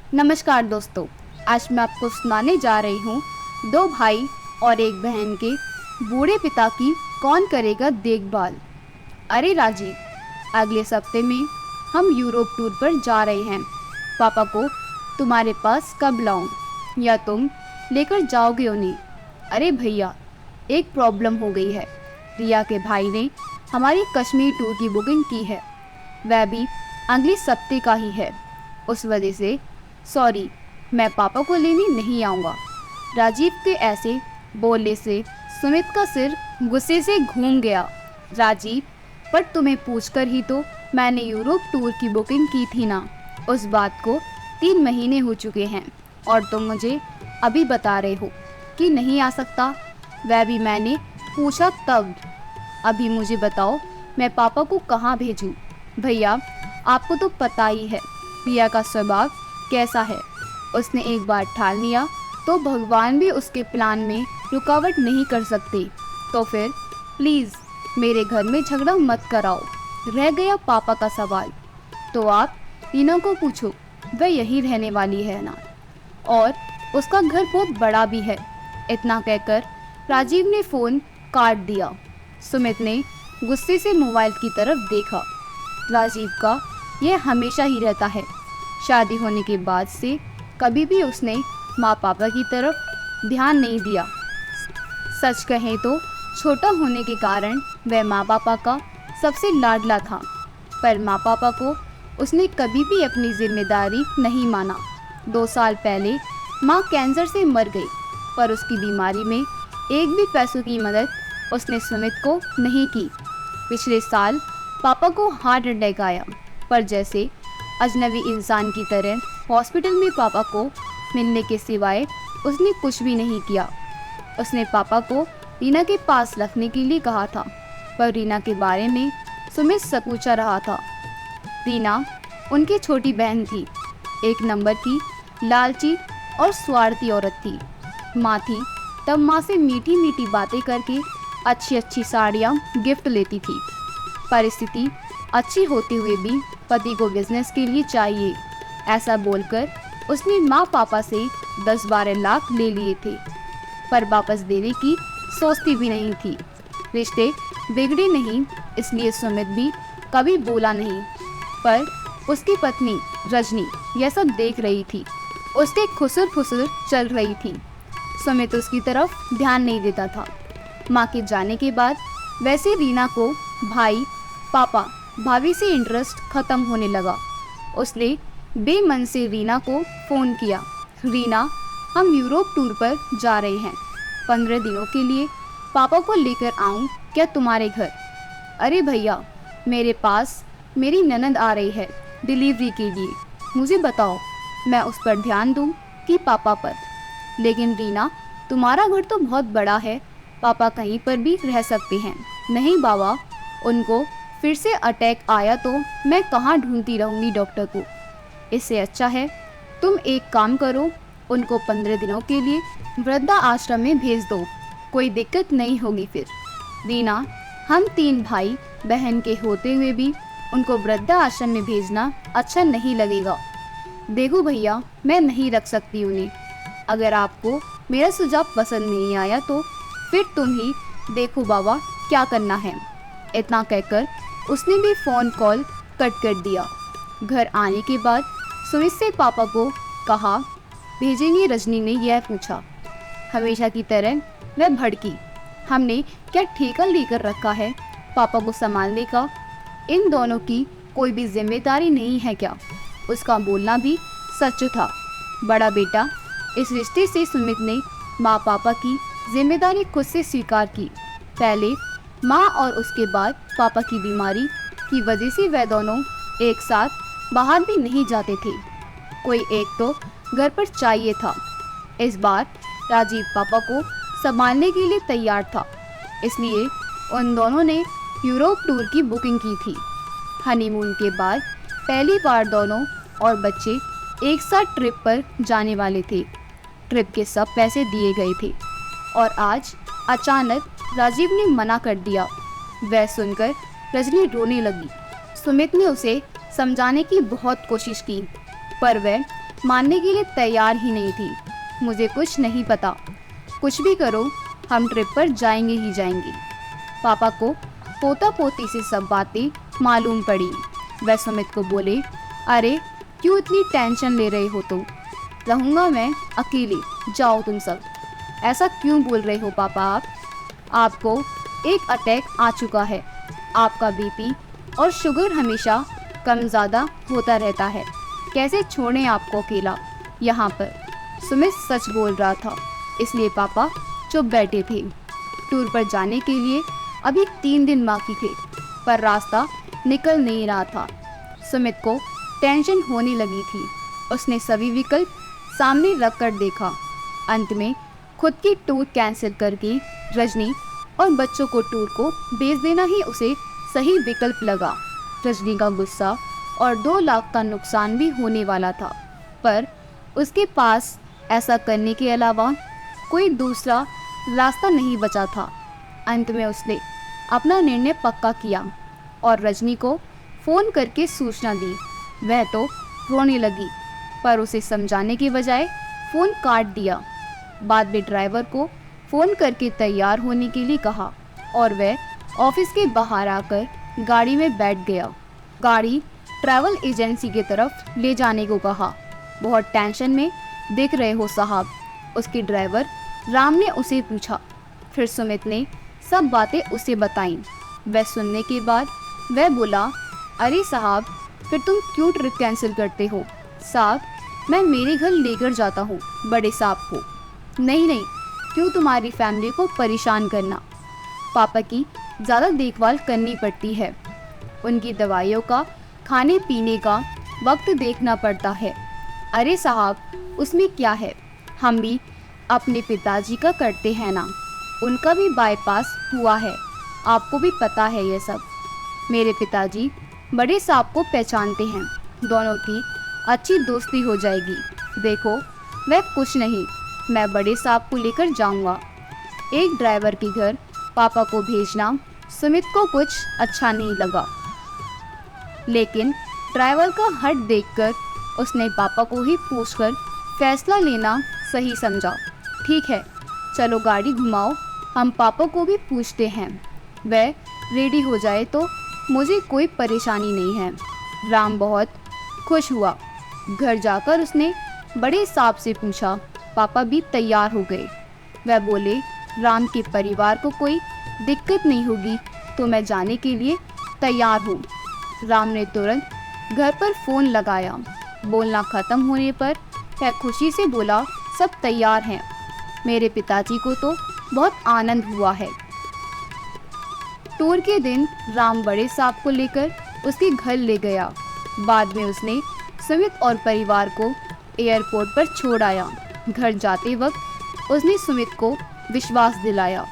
नमस्कार दोस्तों, आज मैं आपको सुनाने जा रही हूँ दो भाई और एक बहन के बूढ़े पिता की कौन करेगा देखभाल। अरे राजीव, अगले हफ्ते में हम यूरोप टूर पर जा रहे हैं। पापा को तुम्हारे पास कब लाऊं या तुम लेकर जाओगे उन्हें? अरे भैया, एक प्रॉब्लम हो गई है। रिया के भाई ने हमारी कश्मीर टूर की बुकिंग की है, वह भी अगले हफ्ते का ही है। उस वजह से सॉरी, मैं पापा को लेने नहीं आऊँगा। राजीव के ऐसे बोलने से सुमित का सिर गुस्से से घूम गया। राजीव, पर तुम्हें पूछकर ही तो मैंने यूरोप टूर की बुकिंग की थी ना। उस बात को 3 महीने हो चुके हैं और तुम मुझे अभी बता रहे हो कि नहीं आ सकता। वह भी मैंने पूछा तब। अभी मुझे बताओ, मैं पापा को कहाँ भेजूँ? भैया, आपको तो पता ही है रिया का स्वभाव कैसा है। उसने एक बार ठान लिया तो भगवान भी उसके प्लान में रुकावट नहीं कर सकते। तो फिर प्लीज़ मेरे घर में झगड़ा मत कराओ। रह गया पापा का सवाल, तो आप तीनों को पूछो, वह यहीं रहने वाली है ना, और उसका घर बहुत बड़ा भी है। इतना कहकर राजीव ने फ़ोन काट दिया। सुमित ने गुस्से से मोबाइल की तरफ देखा। राजीव का यह हमेशा ही रहता है। शादी होने के बाद से कभी भी उसने माँ पापा की तरफ ध्यान नहीं दिया। सच कहें तो छोटा होने के कारण वह माँ पापा का सबसे लाडला था, पर माँ पापा को उसने कभी भी अपनी जिम्मेदारी नहीं माना। 2 साल पहले माँ कैंसर से मर गई, पर उसकी बीमारी में एक भी पैसों की मदद उसने सुमित को नहीं की। पिछले साल पापा को हार्ट अटैक आया, पर जैसे अजनबी इंसान की तरह हॉस्पिटल में पापा को मिलने के सिवाय उसने कुछ भी नहीं किया। उसने पापा को रीना के पास रखने के लिए कहा था, पर रीना के बारे में सुमित सपूछा रहा था। रीना उनकी छोटी बहन थी, एक नंबर की लालची और स्वार्थी औरत थी। माँ थी तब माँ से मीठी मीठी बातें करके अच्छी अच्छी साड़ियाँ गिफ्ट लेती थी। परिस्थिति अच्छी होते हुए भी पति को बिजनेस के लिए चाहिए, ऐसा बोलकर उसने माँ पापा से 10-12 लाख ले लिए थे, पर वापस देने की सोचती भी नहीं थी। रिश्ते बिगड़े नहीं, इसलिए सुमित भी कभी बोला नहीं, पर उसकी पत्नी रजनी यह सब देख रही थी। उसके खुसर फुसर चल रही थी। सुमित उसकी तरफ ध्यान नहीं देता था। माँ के जाने के बाद वैसे रीना को भाई, पापा, भाभी से इंटरेस्ट खत्म होने लगा। उसने बेमन से रीना को फ़ोन किया। रीना, हम यूरोप टूर पर जा रहे हैं, 15 दिनों के लिए। पापा को लेकर आऊँ क्या तुम्हारे घर? अरे भैया, मेरे पास मेरी ननद आ रही है डिलीवरी के लिए। मुझे बताओ, मैं उस पर ध्यान दूँ कि पापा पर? लेकिन रीना, तुम्हारा घर तो बहुत बड़ा है, पापा कहीं पर भी रह सकते हैं। नहीं बाबा, उनको फिर से अटैक आया तो मैं कहाँ ढूंढती रहूँगी डॉक्टर को। इससे अच्छा है तुम एक काम करो, उनको 15 दिनों के लिए वृद्धा आश्रम में भेज दो, कोई दिक्कत नहीं होगी फिर। रीना, हम 3 भाई बहन के होते हुए भी उनको वृद्धा आश्रम में भेजना अच्छा नहीं लगेगा। देखो भैया, मैं नहीं रख सकती उन्हें। अगर आपको मेरा सुझाव पसंद नहीं आया तो फिर तुम ही देखो बाबा क्या करना है। इतना कहकर उसने भी फ़ोन कॉल कट कर दिया। घर आने के बाद सुमित से पापा को कहा भेजेंगे, रजनी ने यह पूछा। हमेशा की तरह वह भड़की। हमने क्या ठेका लेकर रखा है पापा को संभालने का? इन दोनों की कोई भी जिम्मेदारी नहीं है क्या? उसका बोलना भी सच था। बड़ा बेटा, इस रिश्ते से सुमित ने माँ पापा की जिम्मेदारी खुद से स्वीकार की। पहले माँ और उसके बाद पापा की बीमारी की वजह से वह दोनों एक साथ बाहर भी नहीं जाते थे। कोई एक तो घर पर चाहिए था। इस बार राजीव पापा को संभालने के लिए तैयार था, इसलिए उन दोनों ने यूरोप टूर की बुकिंग की थी। हनीमून के बाद पहली बार दोनों और बच्चे एक साथ ट्रिप पर जाने वाले थे। ट्रिप के सब पैसे दिए गए थे और आज अचानक राजीव ने मना कर दिया। वह सुनकर रजनी रोने लगी। सुमित ने उसे समझाने की बहुत कोशिश की, पर वह मानने के लिए तैयार ही नहीं थी। मुझे कुछ नहीं पता, कुछ भी करो हम ट्रिप पर जाएंगे ही जाएंगे। पापा को पोता पोती से सब बातें मालूम पड़ी। वह सुमित को बोले, अरे क्यों इतनी टेंशन ले रहे हो तुम, रहूँगा मैं अकेले, जाओ तुम सब। ऐसा क्यों बोल रहे हो पापा आपको एक अटैक आ चुका है, आपका बीपी और शुगर हमेशा कम ज़्यादा होता रहता है, कैसे छोड़ें आपको अकेला यहाँ पर। सुमित सच बोल रहा था, इसलिए पापा चुप बैठे थे। टूर पर जाने के लिए अभी 3 दिन बाकी थे, पर रास्ता निकल नहीं रहा था। सुमित को टेंशन होने लगी थी। उसने सभी विकल्प सामने रख कर देखा। अंत में खुद की टूर कैंसिल करके रजनी और बच्चों को टूर को भेज देना ही उसे सही विकल्प लगा। रजनी का गुस्सा और 2 लाख का नुकसान भी होने वाला था, पर उसके पास ऐसा करने के अलावा कोई दूसरा रास्ता नहीं बचा था। अंत में उसने अपना निर्णय पक्का किया और रजनी को फ़ोन करके सूचना दी। वह तो रोने लगी, पर उसे समझाने के बजाय फ़ोन काट दिया। बाद में ड्राइवर को फ़ोन करके तैयार होने के लिए कहा और वह ऑफिस के बाहर आकर गाड़ी में बैठ गया। गाड़ी ट्रैवल एजेंसी की तरफ ले जाने को कहा। बहुत टेंशन में दिख रहे हो साहब, उसके ड्राइवर राम ने उसे पूछा। फिर सुमित ने सब बातें उसे बताईं। वह सुनने के बाद वह बोला, अरे साहब फिर तुम क्यों ट्रिप कैंसिल करते हो? साहब मैं मेरे घर लेकर जाता हूँ बड़े साहब को। नहीं नहीं, क्यों तुम्हारी फैमिली को परेशान करना, पापा की ज़्यादा देखभाल करनी पड़ती है, उनकी दवाइयों का खाने पीने का वक्त देखना पड़ता है। अरे साहब उसमें क्या है, हम भी अपने पिताजी का करते हैं ना, उनका भी बाईपास हुआ है, आपको भी पता है ये सब। मेरे पिताजी बड़े साहब को पहचानते हैं, दोनों की अच्छी दोस्ती हो जाएगी। देखो वह कुछ नहीं, मैं बड़े साहब को लेकर जाऊंगा। एक ड्राइवर के घर पापा को भेजना सुमित को कुछ अच्छा नहीं लगा, लेकिन ड्राइवर का हट देखकर उसने पापा को ही पूछकर फैसला लेना सही समझा। ठीक है चलो गाड़ी घुमाओ, हम पापा को भी पूछते हैं, वह रेडी हो जाए तो मुझे कोई परेशानी नहीं है। राम बहुत खुश हुआ। घर जाकर उसने बड़े साहब से पूछा, पापा भी तैयार हो गए। वह बोले, राम के परिवार को कोई दिक्कत नहीं होगी तो मैं जाने के लिए तैयार हूँ। राम ने तुरंत घर पर फ़ोन लगाया। बोलना ख़त्म होने पर वह खुशी से बोला, सब तैयार हैं। मेरे पिताजी को तो बहुत आनंद हुआ है। टूर के दिन राम बड़े साहब को लेकर उसके घर ले गया। बाद में उसने सुमित और परिवार को एयरपोर्ट पर छोड़ आया। घर जाते वक्त उसने सुमित को विश्वास दिलाया,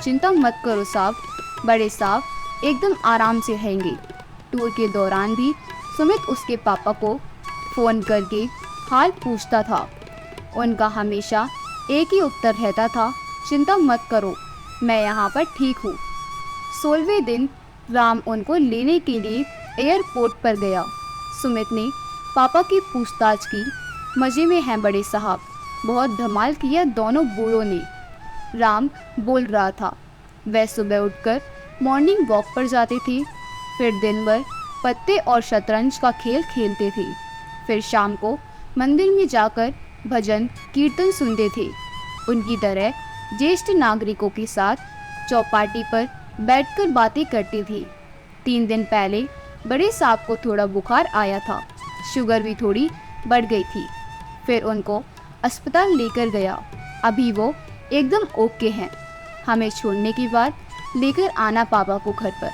चिंता मत करो साहब, बड़े साहब एकदम आराम से रहेंगे। टूर के दौरान भी सुमित उसके पापा को फ़ोन करके हाल पूछता था। उनका हमेशा एक ही उत्तर रहता था, चिंता मत करो, मैं यहाँ पर ठीक हूँ। 16वें दिन राम उनको लेने के लिए एयरपोर्ट पर गया। सुमित ने पापा की पूछताछ की, मज़े में हैं बड़े साहब, बहुत धमाल किया दोनों बूढ़ों ने। राम बोल रहा था। वह सुबह उठकर मॉर्निंग वॉक पर जाते थे, फिर दिन भर पत्ते और शतरंज का खेल खेलते थे, फिर शाम को मंदिर में जाकर भजन कीर्तन सुनते थे। उनकी तरह ज्येष्ठ नागरिकों के साथ चौपाटी पर बैठकर बातें करते थे। 3 दिन पहले बड़े साहब को थोड़ा बुखार आया था, शुगर भी थोड़ी बढ़ गई थी। फिर उनको अस्पताल लेकर गया। अभी वो एकदम ओके हैं। हमें छोड़ने के बाद लेकर आना पापा को घर पर,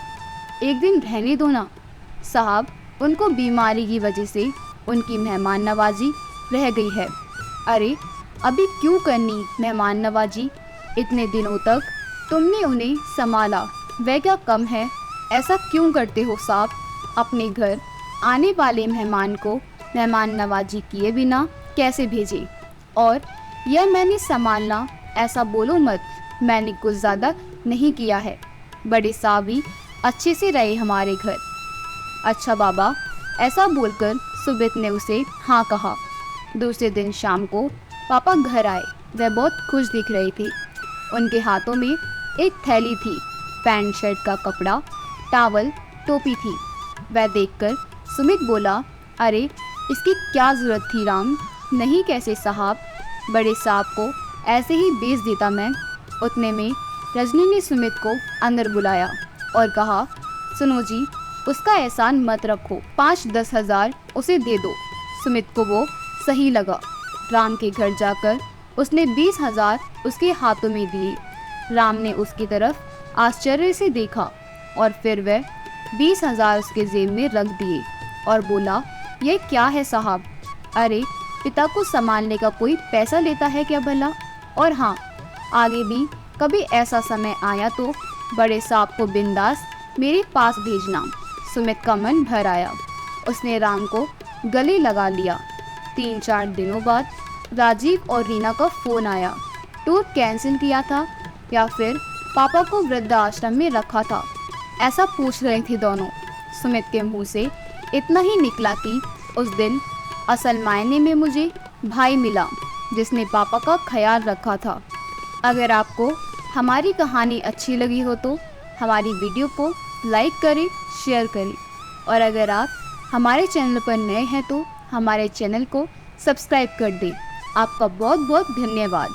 एक दिन रहने दो ना साहब, उनको बीमारी की वजह से उनकी मेहमान नवाजी रह गई है। अरे अभी क्यों करनी मेहमान नवाजी, इतने दिनों तक तुमने उन्हें संभाला, वह क्या कम है? ऐसा क्यों करते हो साहब? अपने घर आने वाले मेहमान को मेहमान नवाजी किए बिना कैसे भेजे? और यह मैंने संभालना, ऐसा बोलो मत, मैंने कुछ ज़्यादा नहीं किया है। बड़े साहब भी अच्छे से रहे हमारे घर। अच्छा बाबा, ऐसा बोलकर सुमित ने उसे हाँ कहा। दूसरे दिन शाम को पापा घर आए। वह बहुत खुश दिख रही थी। उनके हाथों में एक थैली थी, पैंट शर्ट का कपड़ा, टॉवल, टोपी थी। वह देखकर सुमित बोला, अरे इसकी क्या ज़रूरत थी राम? नहीं कैसे साहब, बड़े साहब को ऐसे ही बेच देता मैं। उतने में रजनी ने सुमित को अंदर बुलाया और कहा, सुनो जी, उसका एहसान मत रखो, 5-10 हज़ार उसे दे दो। सुमित को वो सही लगा। राम के घर जाकर उसने 20 हज़ार उसके हाथों में दिए। राम ने उसकी तरफ आश्चर्य से देखा और फिर वह 20 हज़ार उसके जेब में रख दिए और बोला, ये क्या है साहब? अरे पिता को संभालने का कोई पैसा लेता है क्या भला? और हाँ, आगे भी कभी ऐसा समय आया तो बड़े साहब को बिंदास मेरे पास भेजना। सुमित का मन भर आया। उसने राम को गले लगा लिया। 3-4 दिनों बाद राजीव और रीना का फ़ोन आया। टूर कैंसिल किया था या फिर पापा को वृद्धाश्रम में रखा था, ऐसा पूछ रहे थे दोनों। सुमित के मुंह से इतना ही निकला कि उस दिन असल मायने में मुझे भाई मिला जिसने पापा का ख्याल रखा था। अगर आपको हमारी कहानी अच्छी लगी हो तो हमारी वीडियो को लाइक करें, शेयर करें और अगर आप हमारे चैनल पर नए हैं तो हमारे चैनल को सब्सक्राइब कर दें। आपका बहुत बहुत धन्यवाद।